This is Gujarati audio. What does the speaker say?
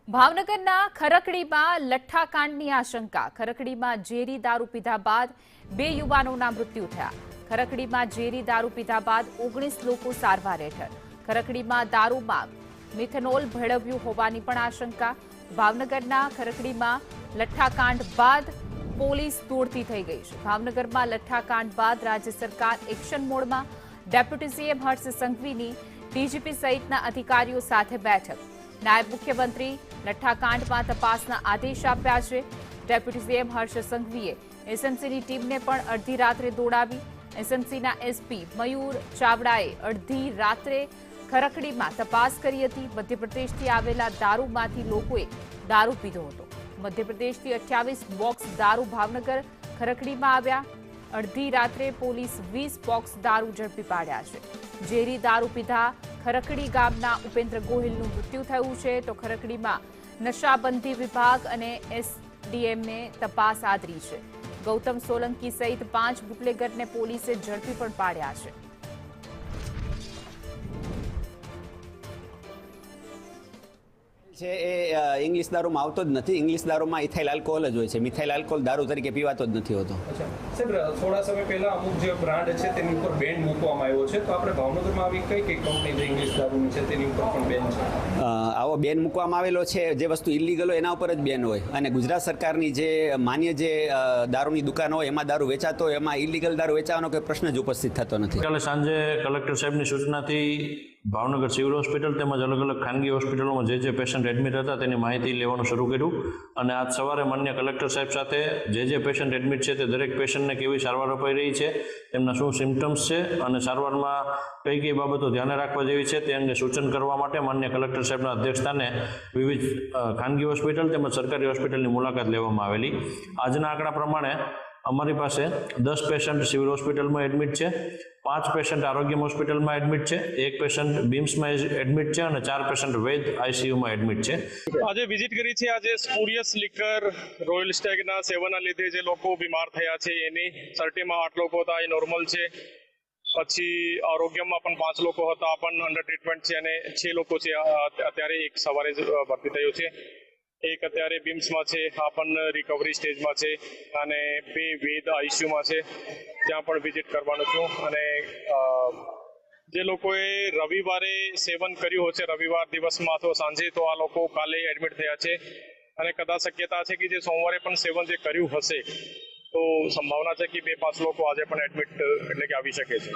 ભાવનગરના ખરકડીમાં લઠ્ઠાકાંડની આશંકા। ખરકડીમાં ઝેરી દારૂ પીધા બાદ 2 યુવાનોના મૃત્યુ થયા। ખરકડીમાં ઝેરી દારૂ પીધા બાદ 19 લોકો સારવાર હેઠળ। ખરકડીમાં દારૂમાં મિથેનોલ ભેળવ્યું હોવાની પણ આશંકા। ભાવનગરના ખરકડીમાં લઠ્ઠાકાંડ બાદ પોલીસ દોડતી થઈ ગઈ છે। ભાવનગરમાં લઠ્ઠાકાંડ બાદ રાજ્ય સરકાર એક્શન મોડમાં। ડેપ્યુટી સીએમ હર્ષ સંઘવીની ડીજીપી સહિતના અધિકારીઓ સાથે બેઠક। નાયબ મુખ્યમંત્રી લઠ્ઠાકાંડમાં તપાસના આદેશ આપ્યા છે। ડેપ્યુટી સીએમ હર્ષ સંઘવીએ એસએમસીની ટીમને પણ અડધી રાત્રે દોડાવી। એસએમસીના એસપી મયુર ચાવડાએ અડધી રાત્રે ખરકડીમાં તપાસ કરી હતી। મધ્યપ્રદેશથી આવેલા દારૂમાંથી લોકોએ દારૂ પીધો હતો। મધ્યપ્રદેશથી 28 બોક્સ દારૂ ભાવનગર ખરકડીમાં આવ્યા। અડધી રાત્રે પોલીસ 20 બોક્સ દારૂ ઝડપી પાડ્યા છે। ઝેરી દારૂ પીધા ખરકડી ગામના ઉપેન્દ્ર ગોહિલનું મૃત્યુ થયું છે, તો ખરકડીમાં નશાબંધી વિભાગ અને એસડીએમને તપાસ આદરી છે। ગૌતમ સોલંકી સહિત 5 બુટલેગરને પોલીસે ઝડપી પણ પાડ્યા છે। એ ઇંગ્લિશ દારૂમાં આવતો જ નથી। ઇંગ્લિશ દારૂમાં ઇથાઇલ આલ્કોહોલ જ હોય છે। મિથાઇલ આલ્કોહોલ દારૂ તરીકે પીવાતો જ નથી હોતો। સાહેબ, થોડા સમય પહેલા અમુક જે બ્રાન્ડ છે તેની ઉપર બેન મૂકવામાં આવ્યો છે, તો આપણે ભાવનગરમાં આવી કઈ કંપની જે ઇંગ્લિશ દારૂની છે તેની ઉપર પણ બેન છે? આવો બેન મૂકવામાં આવેલો છે। જે વસ્તુ ઇલીગલ હોય એના ઉપર જ બેન હોય, અને ગુજરાત સરકારની જે માન્ય જે દારૂની દુકાન હોય એમાં દારૂ વેચાતો હોય, એમાં ઇલીગલ દારૂ વેચાવાનો કોઈ પ્રશ્ન જ ઉપસ્થિત થતો નથી। કાલે સાંજે કલેક્ટર સાહેબની સૂચનાથી ભાવનગર સિવિલ હોસ્પિટલ તેમજ અલગ અલગ ખાનગી હોસ્પિટલોમાં જે પેશન્ટ એડમિટ હતા તેની માહિતી લેવાનું શરૂ કર્યું, અને આજ સવારે માન્ય કલેક્ટર સાહેબ સાથે જે પેશન્ટ એડમિટ છે તે દરેક પેશન્ટને કેવી સારવાર અપાઈ રહી છે, તેમના શું સિમ્પટમ્સ છે અને સારવારમાં કઈ બાબતો ધ્યાને રાખવા જેવી છે તે અંગે સૂચન કરવા માટે માન્ય કલેક્ટર સાહેબના અધ્યક્ષસ્થાને વિવિધ ખાનગી હોસ્પિટલ તેમજ સરકારી હોસ્પિટલની મુલાકાત લેવામાં આવેલી। આજના આંકડા પ્રમાણે અમારી પાસે 10 પેશન્ટ સિવિલ હોસ્પિટલમાં એડમિટ છે, 5 પેશન્ટ આરોગ્યમ હોસ્પિટલમાં એડમિટ છે, 1 પેશન્ટ બીમ્સમાં એડમિટ છે અને 4 પેશન્ટ વૈદ આઈસીયુમાં એડમિટ છે। આજે વિઝિટ કરી છે। આજે સ્પુરિયસ લિકર રોયલ સ્ટેગના સેવનના લીધે જે લોકો બીમાર થયા છે એની 30માં 8 લોકો હતા, એ નોર્મલ છે। પછી આરોગ્યમાં પણ 5 લોકો હતા, પણ અંડર ટ્રીટમેન્ટ છે, અને 6 લોકો છે અત્યારે, એક સવારે જ ભરતી થયો છે, એક અત્યારે બીમ્સમાં છે, આ પણ રિકવરી સ્ટેજમાં છે, અને 2 વેદ આઈસીયુમાં છે, ત્યાં પણ વિઝિટ કરવાનો છું। અને જે લોકોએ રવિવારે સેવન કર્યું હશે, રવિવાર દિવસમાં તો સાંજે, તો આ લોકો કાલે એડમિટ થયા છે, અને કદાચ શક્યતા છે કે જે સોમવારે પણ સેવન જે કર્યું હશે તો સંભાવના છે કે 2-5 લોકો આજે પણ એડમિટ એટલે કે આવી શકે છે।